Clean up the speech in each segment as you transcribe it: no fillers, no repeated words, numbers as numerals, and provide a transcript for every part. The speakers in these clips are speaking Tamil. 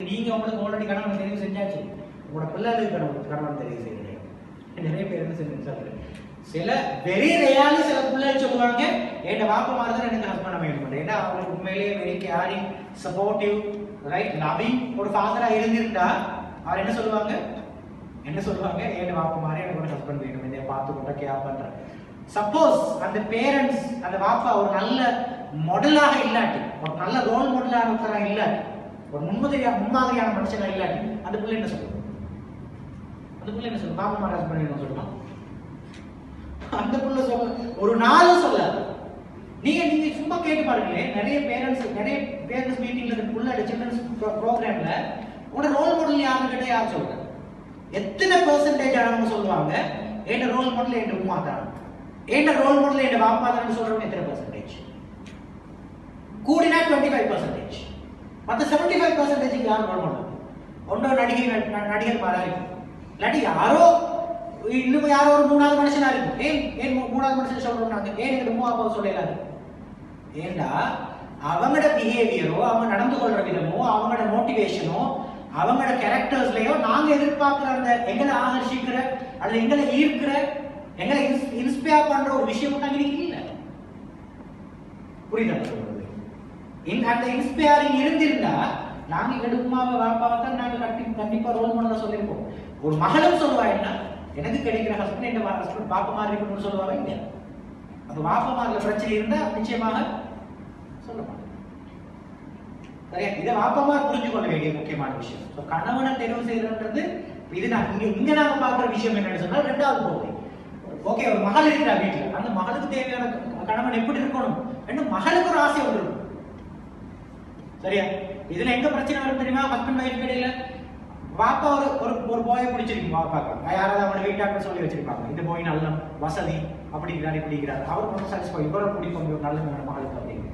நீங்க உங்களுக்கு ஆல்ரெடி கணவன் தெரிவு செஞ்சாச்சு, உங்களோட பிள்ளைகளுக்கு கணவன் தெரிவு செய்யுங்க. நிறைய பேர் என்ன செஞ்சு சில வெரி ரேரான சில பிள்ளைகள் சொல்லுவாங்க, என் வாப்பா மாதிரி தான் எனக்கு ஹஸ்பண்ட் அமையணும். ஏன்னா அவங்களுக்கு உண்மையிலேயே very carrying, supportive, right, loving ஒரு ஃபாதரா இருந்திருந்தா அவர் என்ன சொல்லுவாங்க, என் வாப்பா மாதிரி எனக்கு ஒரு ஹஸ்பண்ட் வேணும், இதை பார்த்து கூட கேர் பண்றேன். சப்போஸ் அந்த பேரண்ட்ஸ் அந்த வாப்பா ஒரு நல்ல மாடலாக இல்லாட்டி, ஒரு நல்ல ரோல் மாடலாக இருக்கிறா இல்லாட்டி, ஒரு முன்மாதிரியான மனுஷனா இல்லாட்டி, அந்த பிள்ளை என்ன சொல்லுவோம்? அந்த பிள்ளை என்ன சொல்லுவோம்? பாப்பா மாதிரி ஹஸ்பண்ட் வேணும் சொல்லுவோம். அந்த பிள்ளை சொல்ல ஒரு நாளும் சொல்லாது. நீங்க சும்மா கேட்டு பாருங்களேன், நிறைய பேரண்ட்ஸ் மீட்டிங்ல இந்த புள்ள சில்ட்ரன்ஸ் ப்ரோக்ராம்ல உங்களோட ரோல் மாடல் யாருன்னு கேட்டா யார் சொல்றாங்க? எத்தனை பெர்சன்டேஜ் ஆனவங்க சொல்லுவாங்க என்ன ரோல் மாடல் என் உமா தான், என்ன ரோல் மாடல் என் பாப்பா தான் சொல்றவங்க எத்தனை பெர்சன்டேஜ்? கூடினா 25%. மற்ற 75% யார் ரோல் மாடல்? ஒன்றோ நடிகர் மாறா இருக்கும், இல்லாட்டி யாரோ இன்னும் யாரோ ஒரு மூணாவது மனுஷனா இருக்கும். ஏன் மூணாவது மனுஷன் சொல்றோம்? ஏன் எங்க உமா அப்பாவை சொல்லலாது? ஏண்டா அவங்களோட பிஹேவியரோ, அவங்க நடந்து கொள்ற விதமோ, அவங்களோட மோட்டிவேஷனோ, அவங்களோட கேரக்டர்ஸ்லயோ நாங்க எதிர்பார்க்கிற அந்த எங்களை ஆகர்ஷிக்கிற அல்லது எங்களை ஈர்க்கிற, எங்களை இன்ஸ்பயர் பண்ற ஒரு விஷயம் நாங்க இல்ல. புரியுதா சொல்றது? அந்த இன்ஸ்பயரிங் இருந்திருந்தா நாங்க எங்க உமாவை வாப்பாவை தான் நாங்க கண்டிப்பா ரோல் மாடலா சொல்லியிருப்போம். ஒரு மகளும் சொல்லுவா, என்ன எனக்கு கிடைக்கிற ஹஸ்பண்ட் என்ன ஹஸ்பண்ட் பாப்பா மாதிரி இருக்கணும்னு சொல்லுவாங்க இல்லையா? அப்ப வாப்பா மாதிரில பிரச்சனை இருந்தா நிச்சயமாக சொல்ல மாட்டேன். சரியா? இதை வாப்பா மாதிரி புரிஞ்சு கொள்ள வேண்டிய முக்கியமான விஷயம். கணவனை தெரிவு செய்யறதுன்றது இது இங்க நாங்க பாக்குற விஷயம் என்னன்னு சொன்னா ரெண்டாவது போகுது. ஓகே, ஒரு மகள் இருக்கிறா வீட்டுல, அந்த மகளுக்கு தேவையான கணவன் எப்படி இருக்கணும் என்று மகளுக்கு ஒரு ஆசை வந்துடும். சரியா? இதுல எங்க பிரச்சனை வரும் தெரியுமா? ஹஸ்பண்ட் வைஃப் இடையில வாப்பா ஒரு போயை பிடிச்சிருக்கும், வாப்பாக்க யாராவது அவனோட வீட்டாக்கு சொல்லி வச்சிருப்பாங்க, இந்த போய் நல்ல வசதி அப்படிங்கிறாரு இப்படிங்கிறாரு, அவர் கொஞ்சம் சாட்டிஸ்ஃபை, இவரை பிடிக்கும் ஒரு நல்ல மகளுக்கு அப்படிங்க.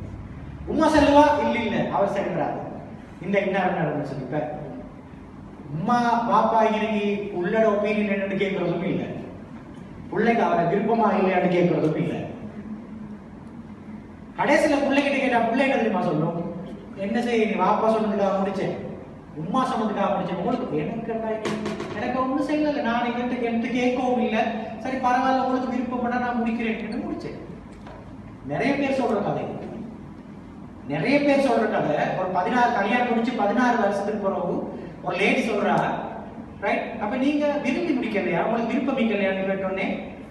உமா செல்வா இல்ல அவர் செல்றாரு இந்த என்ன சொல்லி. இப்ப உமா பாப்பா இன்னைக்கு உள்ளோட ஒப்பீனியன் என்னன்னு கேட்கறதும் இல்லை, பிள்ளைக்கு அவரை விருப்பமா இல்லையான்னு கேட்கறதும் இல்லை. கடைசியில பிள்ளைகிட்ட கேட்டா பிள்ளை என்ன தெரியுமா சொல்லும்? என்ன செய்ய, நீ வாப்பா சொன்னதுக்காக முடிச்சேன், உமா சொன்னதுக்காக முடிச்சேன், உங்களுக்கு எனக்கு ஒன்றும் செய்யல, நான் எனக்கு கேட்கவும் இல்லை, சரி பரவாயில்ல உங்களுக்கு விருப்பப்பட நான் முடிக்கிறேன் முடிச்சேன். நிறைய பேர் சொல்ற கதை, ஒரு 16 கல்யாணம் முடிச்சு 16 வருஷத்துக்கு பிறகு ஒரு லேடி சொல்றா, ரைட், அப்ப நீங்க விரும்பி முடிக்கலையா, உங்களுக்கு விருப்பம் இல்லையான்னு கேட்டோன்னே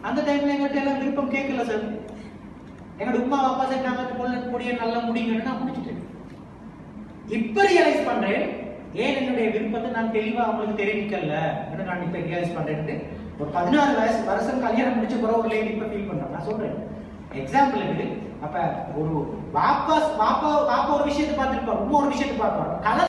அந்த டைம்ல எங்கிட்ட எல்லாம் விருப்பம் கேட்கல சார், எங்களோட உமா அப்பா சார் நாங்க கூடிய நல்லா முடிங்கன்னு நான் முடிச்சுட்டேன். இப்ப ரியலைஸ் பண்றேன், ஏன் என்னுடைய விருப்பத்தை நான் தெளிவா அவங்களுக்கு தெரிவிக்கல, நான் இப்ப ரியலைஸ் பண்றேன். ஒரு 16 வருஷம் கல்யாணம் முடிச்ச பிறகு ஒரு லேடி இப்ப ஃபீல் பண்றேன். நான் சொல்றேன் எக்ஸாம்பிள் இருக்கு. அப்ப ஒரு வாப்பா ஒரு விஷயத்தை பார்த்திருப்பார், உமா ஒரு விஷயத்தை பார்ப்பார்.